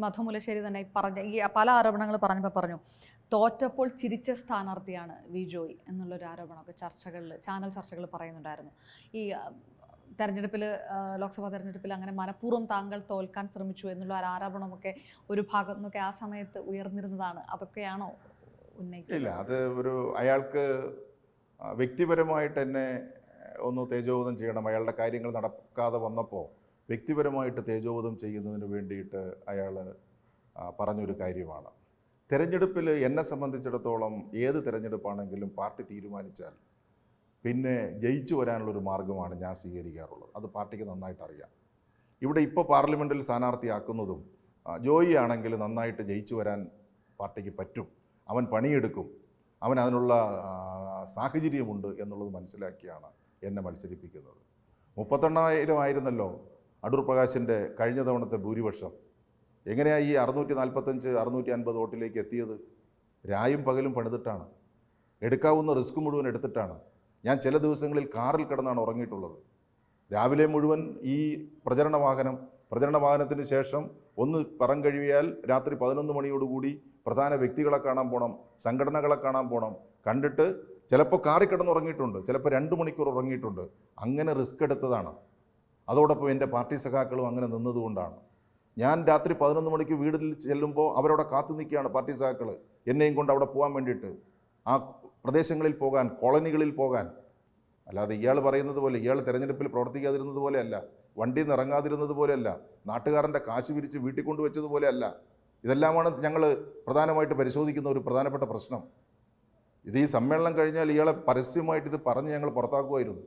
മധു മുല്ലശ്ശേരി തന്നെ ഈ പല ആരോപണങ്ങൾ പറഞ്ഞപ്പോൾ പറഞ്ഞു തോറ്റപ്പോൾ ചിരിച്ച സ്ഥാനാർത്ഥിയാണ് വി ജോയ് എന്നുള്ളൊരു ആരോപണമൊക്കെ ചാനൽ ചർച്ചകൾ പറയുന്നുണ്ടായിരുന്നു. ഈ തെരഞ്ഞെടുപ്പിൽ ലോക്സഭാ തെരഞ്ഞെടുപ്പിൽ അങ്ങനെ മനഃപൂർവ്വം താങ്കൾ തോൽക്കാൻ ശ്രമിച്ചു എന്നുള്ള ഒരു ആരോപണമൊക്കെ ഒരു ഭാഗത്തു നിന്നൊക്കെ ആ സമയത്ത് ഉയർന്നിരുന്നതാണ്. അതൊക്കെയാണോ ഉന്നയിക്കുന്നത്? ഇല്ല, അത് അയാൾക്ക് വ്യക്തിപരമായിട്ട് എന്നെ ഒന്ന് തേജോവധം ചെയ്യണം. അയാളുടെ കാര്യങ്ങൾ നടക്കാതെ വന്നപ്പോൾ വ്യക്തിപരമായിട്ട് തേജോവധം ചെയ്യുന്നതിന് വേണ്ടിയിട്ട് അയാൾ പറഞ്ഞൊരു കാര്യമാണ്. തിരഞ്ഞെടുപ്പിൽ എന്നെ സംബന്ധിച്ചിടത്തോളം ഏത് തിരഞ്ഞെടുപ്പാണെങ്കിലും പാർട്ടി തീരുമാനിച്ചാൽ പിന്നെ ജയിച്ചു വരാനുള്ളൊരു മാർഗ്ഗമാണ് ഞാൻ സ്വീകരിക്കാറുള്ളത്. അത് പാർട്ടിക്ക് നന്നായിട്ട് അറിയാം. ഇവിടെ ഇപ്പോൾ പാർലമെൻറ്റിൽ സ്ഥാനാർത്ഥിയാക്കുന്നതും ജോയി ആണെങ്കിൽ നന്നായിട്ട് ജയിച്ചു വരാൻ പാർട്ടിക്ക് പറ്റും. അവൻ പണിയെടുക്കും, അവൻ അതിനുള്ള സാഹചര്യമുണ്ട് എന്നുള്ളത് മനസ്സിലാക്കിയാണ് എന്നെ മത്സരിപ്പിക്കുന്നത്. 38,000 ആയിരുന്നല്ലോ അടൂർ പ്രകാശിൻ്റെ കഴിഞ്ഞ തവണത്തെ ഭൂരിപക്ഷം. എങ്ങനെയാണ് ഈ 645 650 വോട്ടിലേക്ക് എത്തിയത്? രായും പകലും പണിതിട്ടാണ്, എടുക്കാവുന്ന റിസ്ക് മുഴുവൻ എടുത്തിട്ടാണ്. ഞാൻ ചില ദിവസങ്ങളിൽ കാറിൽ കിടന്നാണ് ഉറങ്ങിയിട്ടുള്ളത്. രാവിലെ മുഴുവൻ ഈ പ്രചരണ വാഹനത്തിന് ശേഷം ഒന്ന് പറം കഴിവിയാൽ രാത്രി 11 മണിയോടുകൂടി പ്രധാന വ്യക്തികളെ കാണാൻ പോകണം, സംഘടനകളെ കാണാൻ പോകണം. കണ്ടിട്ട് ചിലപ്പോൾ കാറിൽ കിടന്നുറങ്ങിയിട്ടുണ്ട്, ചിലപ്പോൾ 2 മണിക്കൂർ ഉറങ്ങിയിട്ടുണ്ട്. അങ്ങനെ റിസ്ക് എടുത്തതാണ്. അതോടൊപ്പം എൻ്റെ പാർട്ടി സഖാക്കളും അങ്ങനെ നിന്നതുകൊണ്ടാണ്. ഞാൻ രാത്രി 11 മണിക്ക് വീട്ടിൽ ചെല്ലുമ്പോൾ അവരവിടെ കാത്തു നിൽക്കുകയാണ് പാർട്ടി സഖാക്കൾ, എന്നെയും കൊണ്ട് അവിടെ പോകാൻ വേണ്ടിയിട്ട്, ആ പ്രദേശങ്ങളിൽ പോകാൻ, കോളനികളിൽ പോകാൻ. അല്ലാതെ ഇയാൾ പറയുന്നത് പോലെ, ഇയാൾ തിരഞ്ഞെടുപ്പിൽ പ്രവർത്തിക്കാതിരുന്നത് പോലെയല്ല, വണ്ടിയിൽ നിന്ന് ഇറങ്ങാതിരുന്നത് പോലെയല്ല, നാട്ടുകാരൻ്റെ കാശ് പിരിച്ച് വീട്ടിൽ കൊണ്ടുവച്ചതുപോലെയല്ല. ഇതെല്ലാമാണ് ഞങ്ങൾ പ്രധാനമായിട്ട് പരിശോധിക്കുന്ന ഒരു പ്രധാനപ്പെട്ട പ്രശ്നം. ഇത് ഈ സമ്മേളനം കഴിഞ്ഞാൽ ഇയാളെ പരസ്യമായിട്ട് ഇത് പറഞ്ഞ് ഞങ്ങൾ പുറത്താക്കുമായിരുന്നു.